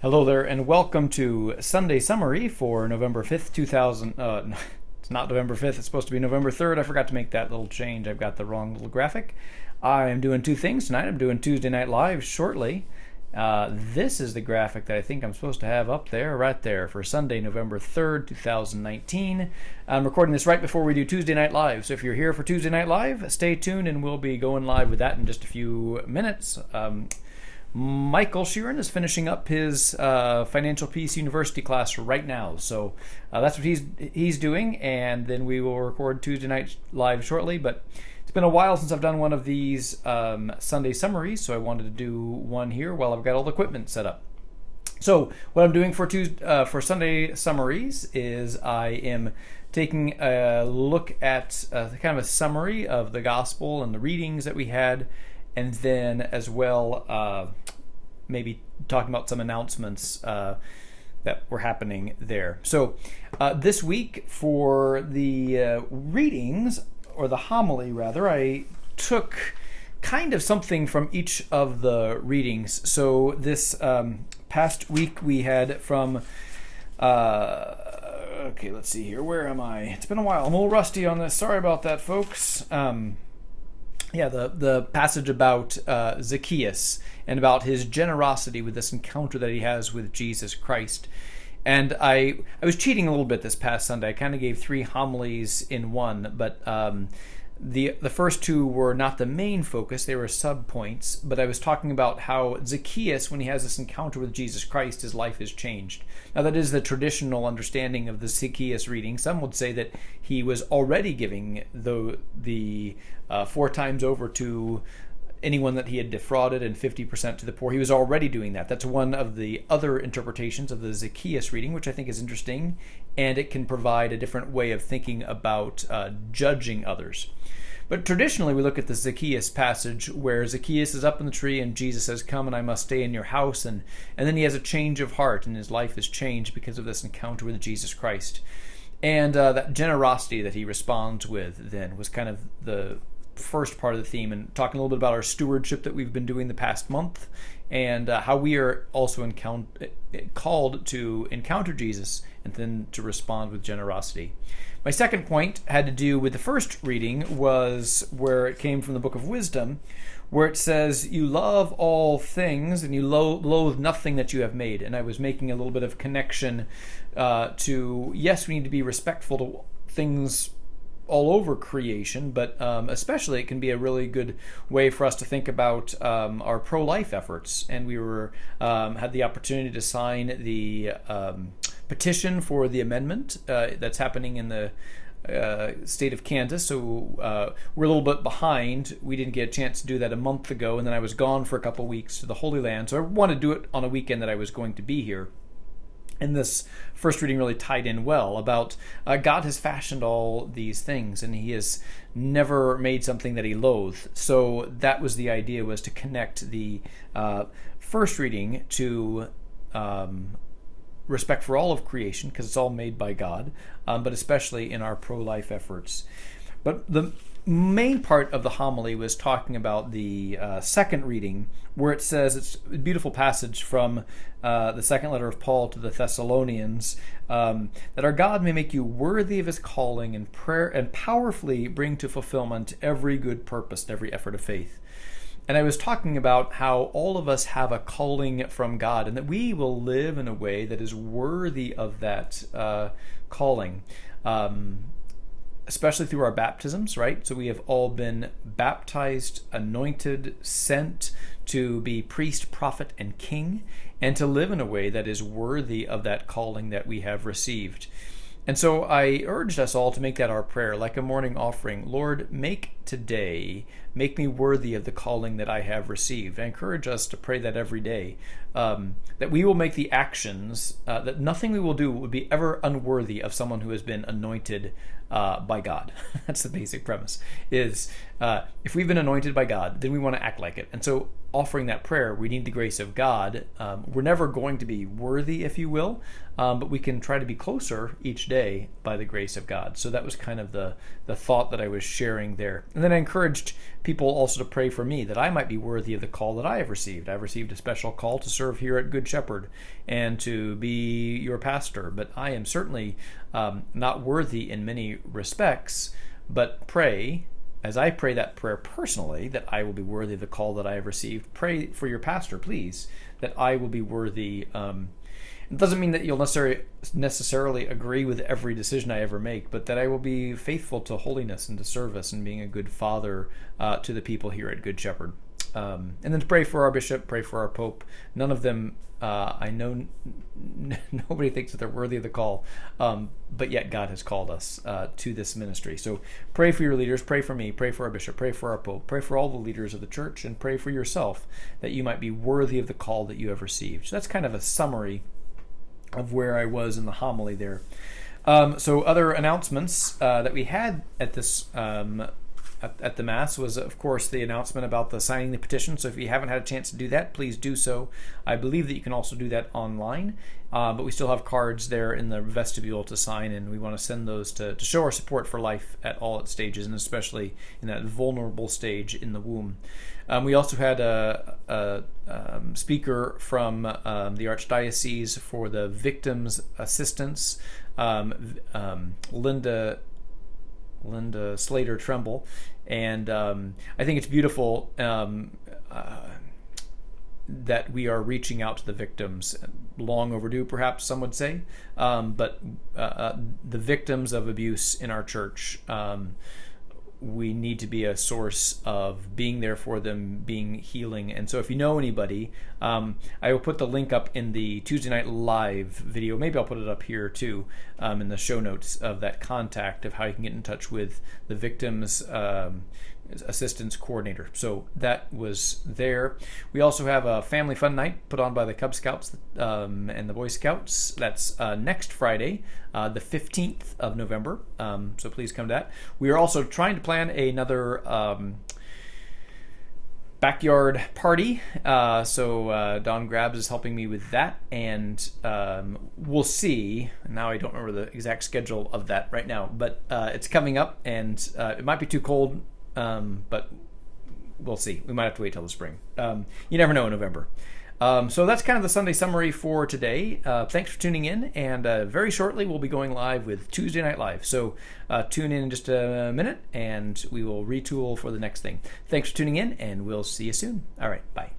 Hello there, and welcome to Sunday Summary for November 5th, 2000. It's not November 5th, it's supposed to be November 3rd. I forgot to make that little change. I've got the wrong little graphic. I am doing two things tonight. I'm doing Tuesday Night Live shortly. This is the graphic that I think I'm supposed to have up there, right there, for Sunday, November 3rd, 2019. I'm recording this right before we do Tuesday Night Live, so if you're here for Tuesday Night Live, stay tuned and we'll be going live with that in just a few minutes. Michael Sheeran is finishing up his Financial Peace University class right now, so that's what he's doing, and then we will record Tuesday Night Live shortly. But it's been a while since I've done one of these Sunday summaries, so I wanted to do one here while I've got all the equipment set up. So what I'm doing for Sunday summaries is I am taking a look at kind of a summary of the gospel and the readings that we had, and then as well maybe talking about some announcements that were happening there. So this week for the readings, or the homily rather, I took kind of something from each of the readings. So this past week we had from okay, let's see here, where am I? It's been a while, I'm a little rusty on this, sorry about that, folks. The passage about Zacchaeus and about his generosity with this encounter that he has with Jesus Christ. And I was cheating a little bit this past Sunday. I kind of gave three homilies in one, but the first two were not the main focus, they were sub-points. But I was talking about how Zacchaeus, when he has this encounter with Jesus Christ, his life is changed. Now that is the traditional understanding of the Zacchaeus reading. Some would say that he was already giving the 4 times over to anyone that he had defrauded and 50% to the poor. He was already doing that. That's one of the other interpretations of the Zacchaeus reading, which I think is interesting, and it can provide a different way of thinking about judging others. But traditionally, we look at the Zacchaeus passage where Zacchaeus is up in the tree and Jesus says, "Come and I must stay in your house." And then he has a change of heart and his life is changed because of this encounter with Jesus Christ. And that generosity that he responds with then was kind of the first part of the theme, and talking a little bit about our stewardship that we've been doing the past month, and how we are also called to encounter Jesus and then to respond with generosity. My second point had to do with the first reading, was where it came from the book of Wisdom, where it says, "You love all things and you loathe nothing that you have made." And I was making a little bit of connection to, yes, we need to be respectful to things all over creation, but especially it can be a really good way for us to think about our pro-life efforts. And we had the opportunity to sign the petition for the amendment that's happening in the state of Kansas. So we're a little bit behind. We didn't get a chance to do that a month ago, and then I was gone for a couple weeks to the Holy Land. So I wanted to do it on a weekend that I was going to be here. And this first reading really tied in well about God has fashioned all these things and he has never made something that he loathed. So that was the idea, was to connect the first reading to respect for all of creation, because it's all made by God, but especially in our pro-life efforts. But the main part of the homily was talking about the second reading, where it says, it's a beautiful passage from the second letter of Paul to the Thessalonians, that our God may make you worthy of his calling and prayer, and powerfully bring to fulfillment every good purpose and every effort of faith. And I was talking about how all of us have a calling from God, and that we will live in a way that is worthy of that calling. Especially through our baptisms, right? So we have all been baptized, anointed, sent to be priest, prophet, and king, and to live in a way that is worthy of that calling that we have received. And so I urged us all to make that our prayer, like a morning offering. Lord, make me worthy of the calling that I have received. I encourage us to pray that every day, that we will make the actions, that nothing we will do would be ever unworthy of someone who has been anointed by God. That's the basic premise, is if we've been anointed by God, then we want to act like it. And so offering that prayer, we need the grace of God. We're never going to be worthy, if you will, but we can try to be closer each day by the grace of God. So that was kind of the thought that I was sharing there. And then I encouraged people also to pray for me, that I might be worthy of the call that I have received. I've received a special call to serve here at Good Shepherd and to be your pastor, but I am certainly not worthy in many respects. But pray, as I pray that prayer personally, that I will be worthy of the call that I have received. Pray for your pastor, please, that I will be worthy. It doesn't mean that you'll necessarily agree with every decision I ever make, but that I will be faithful to holiness and to service and being a good father to the people here at Good Shepherd. And then to pray for our bishop, pray for our pope. None of them, I know nobody thinks that they're worthy of the call, but yet God has called us to this ministry. So pray for your leaders, pray for me, pray for our bishop, pray for our pope, pray for all the leaders of the church, and pray for yourself that you might be worthy of the call that you have received. So that's kind of a summary of where I was in the homily there. So other announcements that we had at this at the Mass was, of course, the announcement about the signing the petition. So if you haven't had a chance to do that, please do so. I believe that you can also do that online, but we still have cards there in the vestibule to sign, and we want to send those to show our support for life at all its stages, and especially in that vulnerable stage in the womb. We also had a speaker from the Archdiocese for the Victims' Assistance, Linda Slater Tremble, and I think it's beautiful that we are reaching out to the victims. Long overdue, perhaps some would say, but the victims of abuse in our church. We need to be a source of being there for them, being healing. And so if you know anybody, I will put the link up in the Tuesday Night Live video. Maybe I'll put it up here too, in the show notes of that contact of how you can get in touch with the Victims Assistance Coordinator. So that was there. We also have a family fun night put on by the Cub Scouts and the Boy Scouts. That's next Friday, the 15th of November. So please come to that. We are also trying to plan another backyard party. So Don Grabs is helping me with that, and we'll see. Now I don't remember the exact schedule of that right now, but it's coming up, and it might be too cold. But we'll see. We might have to wait till the spring. You never know in November. So that's kind of the Sunday summary for today. Thanks for tuning in, and very shortly we'll be going live with Tuesday Night Live. So tune in just a minute, and we will retool for the next thing. Thanks for tuning in, and we'll see you soon. All right, bye.